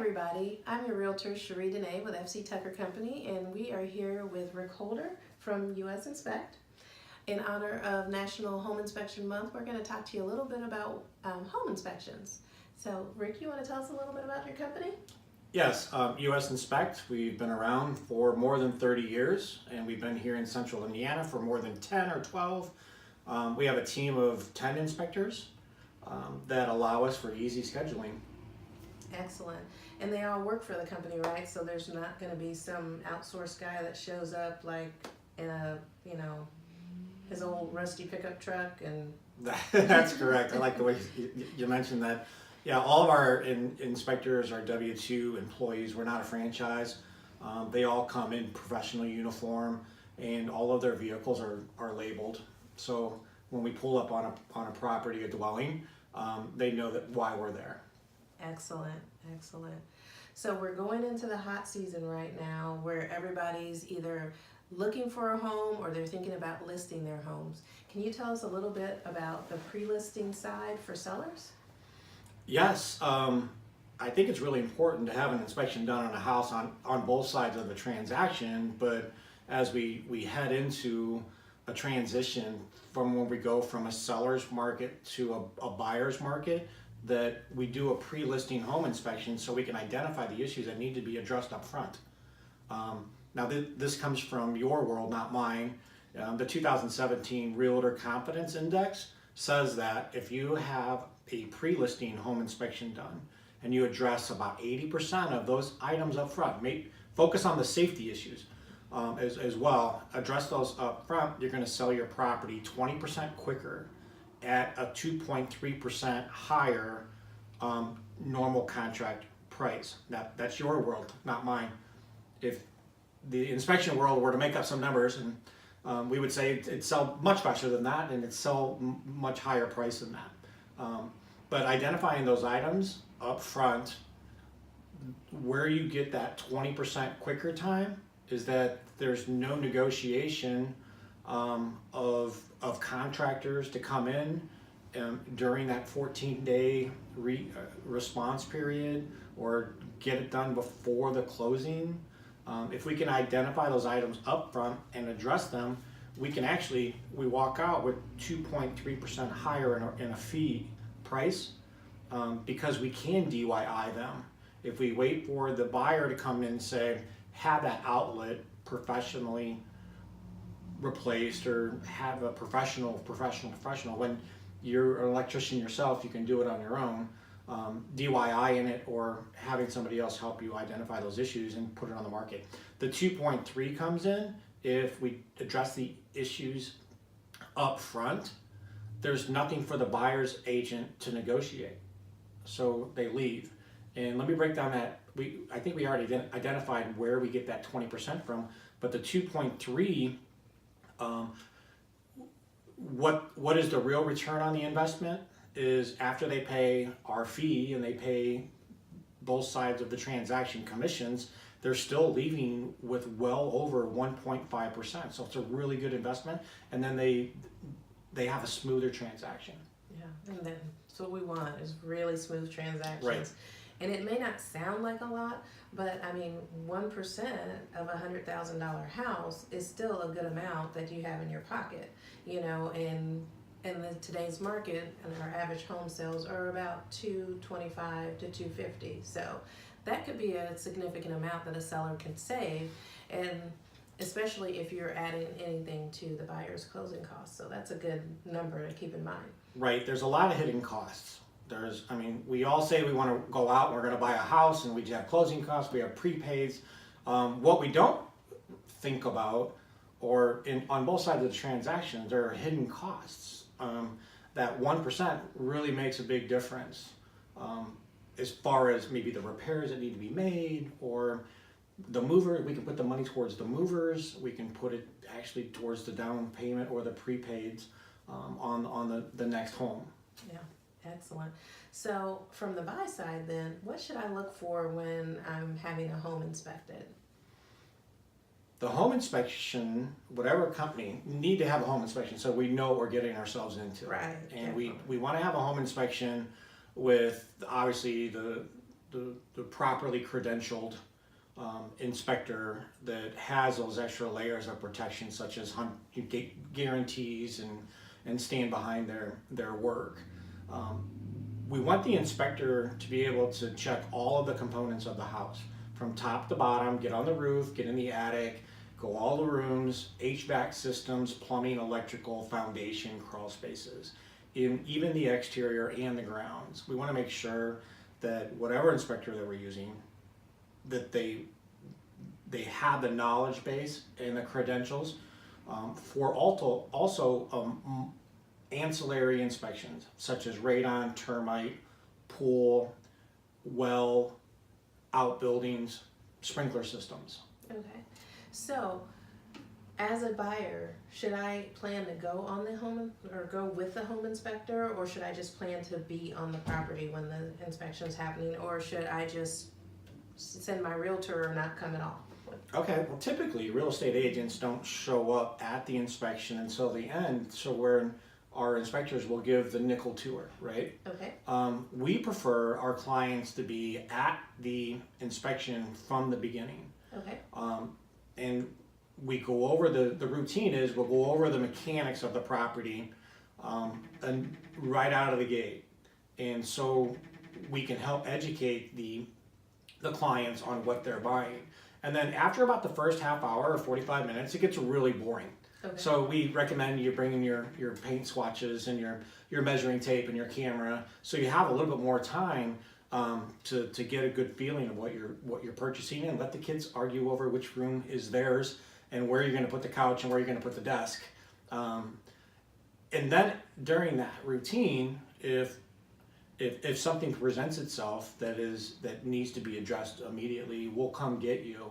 everybody, I'm your Realtor Sheree.dunay with FC Tucker Company, and we are here with Ric Holder from US Inspect. In honor of National Home Inspection Month, we're going to talk to you a little bit about home inspections. So Rick, you want to tell us a little bit about your company? Yes, US Inspect, we've been around for more than 30 years, and we've been here in Central Indiana for more than 10 or 12. We have a team of 10 inspectors that allow us for easy scheduling. Excellent. And they all work for the company, right? So there's not going to be some outsourced guy that shows up like in a, his old rusty pickup truck and... That's correct. I like the way you mentioned that. Yeah, all of our inspectors are W-2 employees. We're not a franchise. They all come in professional uniform, and all of their vehicles are labeled. So when we pull up on a property, a dwelling, they know that why we're there. Excellent, excellent. So we're going into the hot season right now where everybody's either looking for a home or they're thinking about listing their homes. Can you tell us a little bit about the pre-listing side for sellers? Yes, I think it's really important to have an inspection done on a house on both sides of the transaction, but as we head into a transition from when we go from a seller's market to a buyer's market, that we do a pre-listing home inspection so we can identify the issues that need to be addressed up front. Now this comes from your world, not mine. The 2017 Realtor Confidence Index says that if you have a pre-listing home inspection done and you address about 80% of those items up front, focus on the safety issues as well, address those up front, you're going to sell your property 20% quicker at a 2.3% higher normal contract price. That's your world, not mine. If the inspection world were to make up some numbers, and we would say it'd sell much faster than that, and it'd sell much higher price than that. But identifying those items up front, where you get that 20% quicker time is that there's no negotiation of contractors to come in during that 14-day response period or get it done before the closing. If we can identify those items up front and address them, we walk out with 2.3% higher in a fee price because we can DIY them. If we wait for the buyer to come in and say, have that outlet professionally replaced or have a professional, when you're an electrician yourself, you can do it on your own. DIY in it or having somebody else help you identify those issues and put it on the market. The 2.3 comes in if we address the issues up front. There's nothing for the buyer's agent to negotiate, so they leave. And let me break down that. I think we already identified where we get that 20% from, but the 2.3, what is the real return on the investment is after they pay our fee and they pay both sides of the transaction commissions, they're still leaving with well over 1.5%. So it's a really good investment, and then they have a smoother transaction. Yeah, and that's what we want is really smooth transactions. Right. And it may not sound like a lot, but I mean, 1% of a $100,000 house is still a good amount that you have in your pocket, and in today's market, and our average home sales are about $225 to $250. So that could be a significant amount that a seller can save, and especially if you're adding anything to the buyer's closing costs. So that's a good number to keep in mind. Right, there's a lot of hidden costs. We all say we want to go out and we're going to buy a house and we have closing costs, we have prepaids. What we don't think about, or on both sides of the transaction, there are hidden costs. That 1% really makes a big difference as far as maybe the repairs that need to be made, or the mover. We can put the money towards the movers, we can put it actually towards the down payment or the prepaids on the next home. Yeah. Excellent. So from the buy side then, what should I look for when I'm having a home inspected? The home inspection, whatever company, need to have a home inspection so we know what we're getting ourselves into. Right. And we want to have a home inspection with obviously the properly credentialed inspector that has those extra layers of protection, such as guarantees and stand behind their work. We want the inspector to be able to check all of the components of the house from top to bottom, get on the roof, get in the attic, go all the rooms, HVAC systems, plumbing, electrical, foundation, crawl spaces, even the exterior and the grounds. We want to make sure that whatever inspector that we're using, that they have the knowledge base and the credentials for also ancillary inspections such as radon, termite, pool, well, outbuildings, sprinkler systems. Okay, so as a buyer, should I plan to go on the home or go with the home inspector, or should I just plan to be on the property when the inspection's happening, or should I just send my realtor or not come at all? Okay, well, typically real estate agents don't show up at the inspection until the end, so where our inspectors will give the nickel tour, right? Okay. We prefer our clients to be at the inspection from the beginning. Okay. And we go over the routine is we'll go over the mechanics of the property and right out of the gate. And so we can help educate the clients on what they're buying. And then after about the first half hour or 45 minutes, it gets really boring. Okay. So we recommend you bringing your paint swatches and your measuring tape and your camera, so you have a little bit more time to get a good feeling of what you're purchasing, and let the kids argue over which room is theirs and where you're going to put the couch and where you're going to put the desk. And then during that routine, if something presents itself that needs to be addressed immediately, we'll come get you.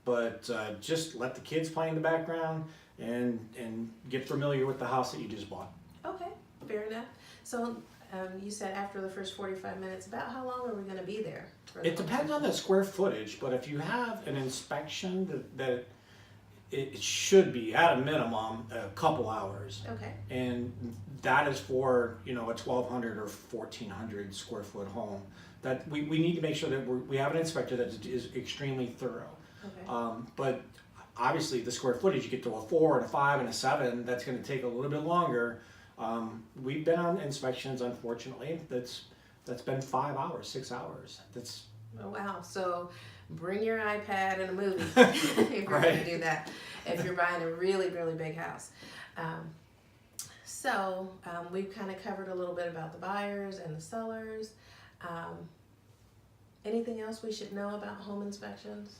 But just let the kids play in the background and get familiar with the house that you just bought. Okay, fair enough. So you said after the first 45 minutes, about how long are we going to be there? It depends on the square footage, but if you have an inspection that it should be at a minimum a couple hours. Okay. And that is for a 1,200 or 1,400 square foot home. That we need to make sure that we have an inspector that is extremely thorough. Okay. But obviously the square footage, you get to a 4 and a 5 and a 7, that's going to take a little bit longer. We've been on inspections, unfortunately, that's been 5 hours, 6 hours. That's Oh, wow. So bring your iPad and a movie if you're Right. going to do that, if you're buying a really, really big house. So we've kind of covered a little bit about the buyers and the sellers. Anything else we should know about home inspections?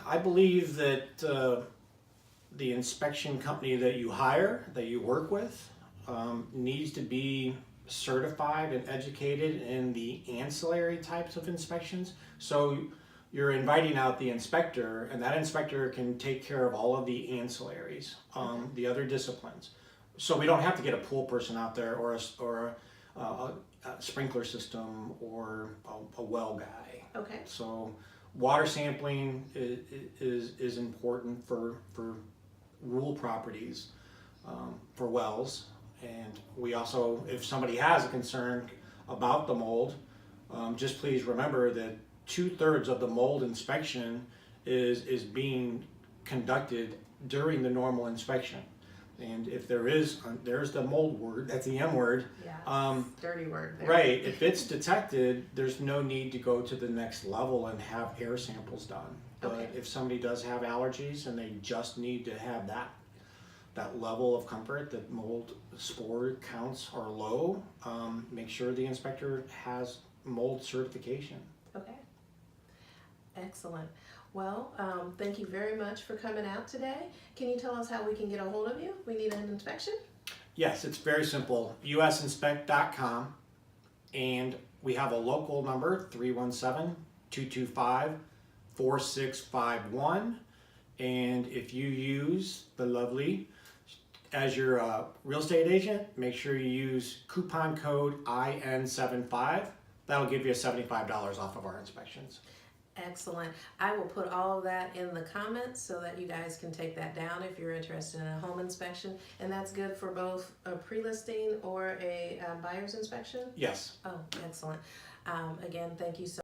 I believe that the inspection company that you hire, that you work with, needs to be certified and educated in the ancillary types of inspections. So you're inviting out the inspector, and that inspector can take care of all of the ancillaries, the other disciplines. So we don't have to get a pool person out there or a sprinkler system or a well guy. Okay. So water sampling is important for rural properties, for wells. And we also, if somebody has a concern about the mold, just please remember that 2/3 of the mold inspection is being conducted during the normal inspection. And if there's the mold word, that's the M word. Yeah, dirty word there. Right, if it's detected, there's no need to go to the next level and have air samples done. But Okay. if somebody does have allergies and they just need to have that level of comfort that mold spore counts are low, make sure the inspector has mold certification. Okay. Excellent. Well, thank you very much for coming out today. Can you tell us how we can get a hold of you? We need an inspection. Yes, it's very simple. usinspect.com, and we have a local number, 317-225-4651. And if you use the lovely as your real estate agent, make sure you use coupon code IN75. That'll give you $75 off of our inspections. Excellent. I will put all of that in the comments so that you guys can take that down if you're interested in a home inspection. And that's good for both a pre-listing or a buyer's inspection? Yes. Oh, excellent. Again, thank you so